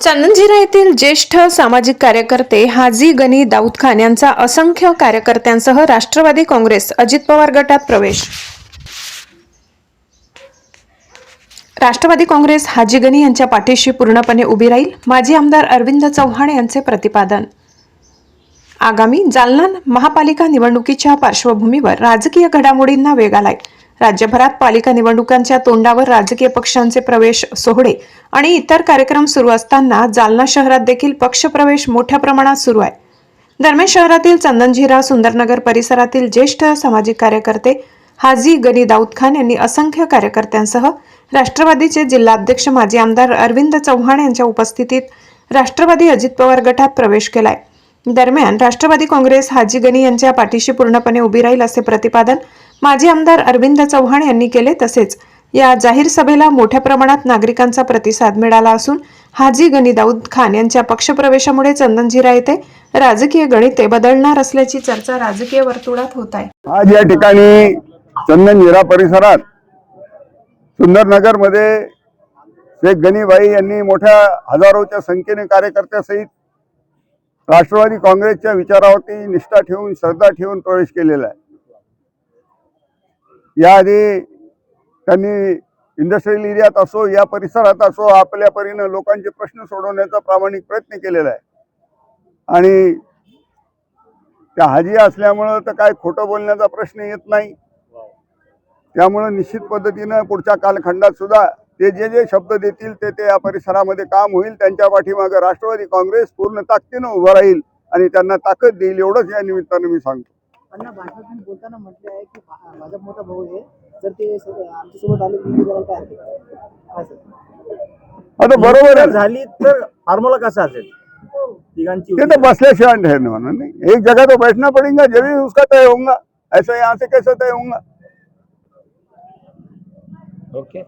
चंदनझिरा येथील ज्येष्ठ सामाजिक कार्यकर्ते हाजी गनी दाऊद खान यांचा असंख्य कार्यकर्त्यांसह राष्ट्रवादी काँग्रेस अजित पवार गटात प्रवेश। राष्ट्रवादी काँग्रेस हाजी गनी यांच्या पाठीशी पूर्णपणे उभी राहील, माजी आमदार अरविंद चव्हाण यांचे प्रतिपादन। आगामी जालना महापालिका निवडणुकीच्या पार्श्वभूमीवर राजकीय घडामोडींना वेग आलाय। राज्यभरात पालिका निवडणुकांच्या तोंडावर राजकीय पक्षांचे प्रवेश सोहळे आणि इतर कार्यक्रम सुरू असताना जालना शहरात देखील पक्षप्रवेश मोठ्या प्रमाणात सुरू आहे। दरम्यान शहरातील चंदनझिरा सुंदरनगर परिसरातील ज्येष्ठ सामाजिक कार्यकर्ते हाजी गनी दाऊद खान यांनी असंख्य कार्यकर्त्यांसह राष्ट्रवादीचे जिल्हाध्यक्ष माजी आमदार अरविंद चव्हाण यांच्या उपस्थितीत राष्ट्रवादी अजित पवार गटात प्रवेश केलाय। दरम्यान राष्ट्रवादी काँग्रेस हाजी गनी यांच्या पाठीशी पूर्णपणे उभी राहील असे प्रतिपादन माजी आमदार अरविंद चव्हाण यांनी केले। तसेच या जाहीर सभेला मोठ्या प्रमाणात नागरिकांचा प्रतिसाद मिळाला असून हाजी गनी दाऊद खान यांच्या पक्षप्रवेशामुळे चंदनझिरा येथे राजकीय गणिते बदलणार असल्याची चर्चा राजकीय वर्तुळात होत आहे। आज या ठिकाणी चंदनझिरा परिसरात सुंदरनगर मध्ये शेख गनीबाई यांनी मोठ्या हजारोच्या संख्येने कार्यकर्त्यासहित राष्ट्रवादी काँग्रेसच्या विचारावरती निष्ठा ठेवून श्रद्धा ठेवून प्रवेश केलेला आहे। याआधी त्यांनी इंडस्ट्रियल एरियात असो या परिसरात असो आपल्या परीने लोकांचे प्रश्न सोडवण्याचा प्रामाणिक प्रयत्न केलेला आहे आणि त्या हाजी असल्यामुळे तर काय खोटं बोलण्याचा प्रश्न येत नाही। त्यामुळे निश्चित पद्धतीने पुढच्या कालखंडात सुद्धा ते जे शब्द देतील ते या परिसरामध्ये काम होईल। त्यांच्या पाठीमागे राष्ट्रवादी काँग्रेस पूर्ण ताकदीने उभं राहील आणि त्यांना ताकद देईल एवढंच या निमित्ताने मी सांगतो। अण्णा भाषणातून बोलताना म्हटले आहे की माझा मोठा भाऊ आहे, जर ते आमच्यासोबत आले की करायला काय आता बरोबर आहे झाली तर फॉर्म्युला कसा असेल तिघांची ते तो बसल्याशिवाय ठहरने नहीं। एक जगह तो बैठना पड़ेगा जब भी उसका तय होगा, ऐसा यहाँ से कैसे तय होगा। ओके।